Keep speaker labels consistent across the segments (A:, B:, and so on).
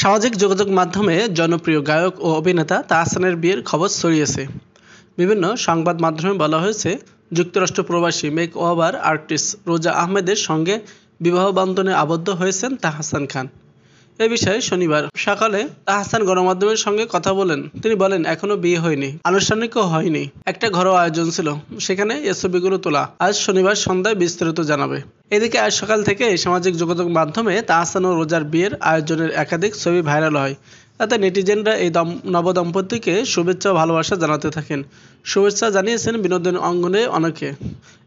A: সামাজিক যোগাযোগ মাধ্যমে জনপ্রিয় গায়ক ও অভিনেতা তাহসানের বিয়ের খবর ছড়িয়েছে। বিভিন্ন সংবাদ মাধ্যমে বলা হয়েছে, যুক্তরাষ্ট্র প্রবাসী মেকওভার আর্টিস্ট রোজা আহমেদের সঙ্গে বিবাহ বন্ধনে আবদ্ধ হয়েছেন তাহসান খান। এ বিষয়ে শনিবার সকালে তাহসান গণমাধ্যমের সঙ্গে কথা বলেন। তিনি বলেন, এখনো বিয়ে হয়নি, আনুষ্ঠানিকও হয়নি, একটা ঘরোয়া আয়োজন ছিল, সেখানে এ ছবিগুলো তোলা। আজ শনিবার সন্ধ্যায় বিস্তারিত জানাবে। এদিকে আজ সকাল থেকে সামাজিক যোগাযোগ মাধ্যমে তাহসান ও রোজার বিয়ের আয়োজনের একাধিক ছবি ভাইরাল হয়। তাতে নেটিজেনরা এই নবদম্পতিকে শুভেচ্ছা ও ভালোবাসা জানাতে থাকেন। শুভেচ্ছা জানিয়েছেন বিনোদন অঙ্গনে অনেকে।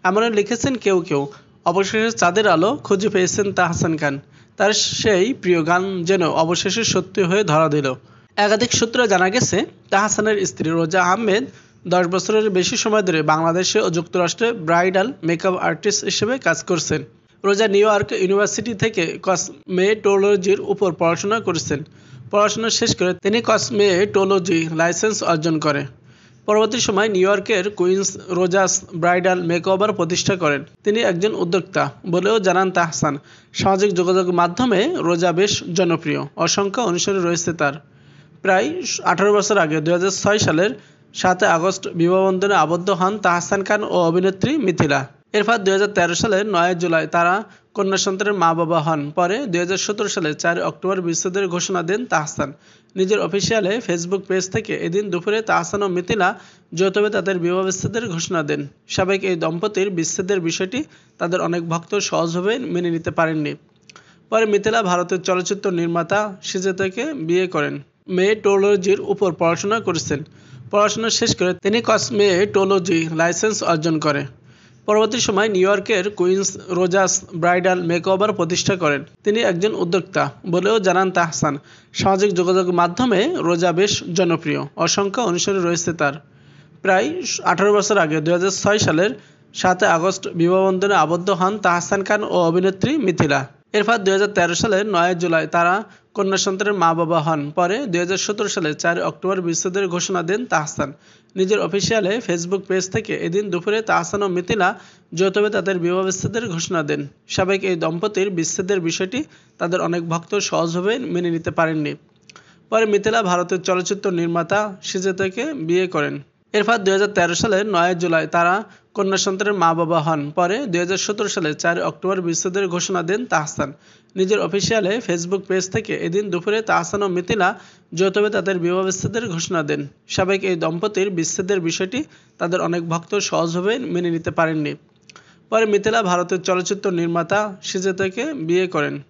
A: এমনও লিখেছেন কেউ কেউ, অবশেষে চাঁদের আলো খুঁজে পেয়েছেন তাহসান খান। তার সেই প্রিয় গান যেন অবশেষে সত্যি হয়ে ধরা দিল। একাধিক সূত্রে জানা গেছে, তাহসানের স্ত্রী রোজা আহমেদ 10 বছরের বেশি সময় ধরে বাংলাদেশে ও যুক্তরাষ্ট্রে ব্রাইডাল মেকআপ আর্টিস্ট হিসেবে কাজ করছেন। রোজা নিউ ইয়র্ক ইউনিভার্সিটি থেকে কসমেটোলজির উপর পড়াশোনা করেছেন। পড়াশোনা শেষ করে তিনি কসমেটোলজি লাইসেন্স অর্জন করে। পরবর্তী সময় নিউ ইয়র্কের কুইন্স রোজাস ব্রাইডাল মেকওভার প্রতিষ্ঠা করেন। তিনি একজন উদ্যোক্তা বলেও জানান তাহসান। সামাজিক যোগাযোগ মাধ্যমে রোজা বেশ জনপ্রিয়, অসংখ্য অনুসারী রয়েছে তার। প্রায় 18 বছর আগে 2006 সালের 7 আগস্ট বিবাহবন্ধনে আবদ্ধ হন তাহসান খান ও অভিনেত্রী মিথিলা। এরপর 2013 সালের 9 জুলাই তারা কন্যা সন্তানের মা-বাবা হন। পরে 2017 সালের 4 অক্টোবর বিচ্ছেদের ঘোষণা দেন তাহসান। নিজের অফিসিয়াল ফেসবুক পেজ থেকে এদিন দুপুরে তাহসান ও মিথিলা যৌথভাবে তাদের বিবাহ বিচ্ছেদের ঘোষণা দেন। স্বাভাবিক এই দম্পতির বিচ্ছেদের বিষয়টি তাদের অনেক ভক্ত সহজভাবে মেনে নিতে পারেননি। পরে মিথিলা ভারতের চলচ্চিত্র নির্মাতা সিজেতাকে বিয়ে করেন। মেটোলজির উপর পড়াশোনা করেছেন। পড়াশোনা শেষ করে তিনি কসমেটোলজি লাইসেন্স অর্জন করে। পরবর্তী সময় নিউ ইয়র্কের কুইন্স রোজাস ব্রাইডাল মেকওভার প্রতিষ্ঠা করেন। তিনি একজন উদ্যোক্তা বলেও জানান তাহসান। সামাজিক যোগাযোগ মাধ্যমে রোজা বেশ জনপ্রিয়, অসংখ্য অনুসারী রয়েছে তার। প্রায় 18 বছর আগে 2006 সালের 7 আগস্ট বিবাহবন্ধনে আবদ্ধ হন তাহসান খান ও অভিনেত্রী মিথিলা। এরপর 2013 সালের 9 জুলাই তারা কন্যা সন্তানের মা-বাবা হন। পরে 2017 সালের 4 অক্টোবর বিচ্ছেদের ঘোষণা দেন তাহসান। নিজের অফিসিয়াল ফেসবুক পেজ থেকে এদিন দুপুরে তাহসান ও মিথিলা যৌথভাবে তাদের বিবাহ বিচ্ছেদের ঘোষণা দেন। স্বাভাবিক এই দম্পতির বিচ্ছেদের বিষয়টি তাদের অনেক ভক্ত সহজভাবে মেনে নিতে পারেননি। পরে মিথিলা ভারতের চলচ্চিত্র নির্মাতা সিজেতাকে বিয়ে করেন। তিনি একজন উদ্যোক্তা বলেও জানান তাহসান। সামাজিক যোগাযোগ মাধ্যমে রোজা বেশ জনপ্রিয়, অসংখ্য অনুসারী রয়েছে তার। প্রায় 18 বছর আগে 2006 সালের 7 আগস্ট বিবাহবন্ধনে আবদ্ধ হন তাহসান খান ও অভিনেত্রী মিথিলা। এরপর 2013 সালের 9 জুলাই তারা কন্যা সন্তানের মা-বাবা হন। পরে 2017 সালের 4 অক্টোবর বিচ্ছেদের ঘোষণা দেন তাহসান। নিজের অফিসিয়াল ফেসবুক পেজ থেকে এদিন দুপুরে তাহসান ও মিথিলা যৌথভাবে তাদের বিবাহ বিচ্ছেদের ঘোষণা দেন। স্বাভাবিক এই দম্পতির বিচ্ছেদের বিষয়টি তাদের অনেক ভক্ত সহজভাবে মেনে নিতে পারেননি। এরপর 2013 সালের 9 জুলাই তারা কন্যা সন্তানের মা-বাবা হন। পরে 2017 সালের 4 অক্টোবর বিচ্ছেদের ঘোষণা দেন তাহসান। নিজের অফিসিয়াল ফেসবুক পেজ থেকে এদিন দুপুরে তাহসান ও মিথিলা যৌথভাবে তাদের বিবাহ বিচ্ছেদের ঘোষণা দেন। স্বাভাবিক এই দম্পতির বিচ্ছেদের বিষয়টি তাদের অনেক ভক্ত সহজভাবে মেনে নিতে পারেননি। পরে মিথিলা ভারতের চলচ্চিত্র নির্মাতা সিজেতাকে বিয়ে করেন।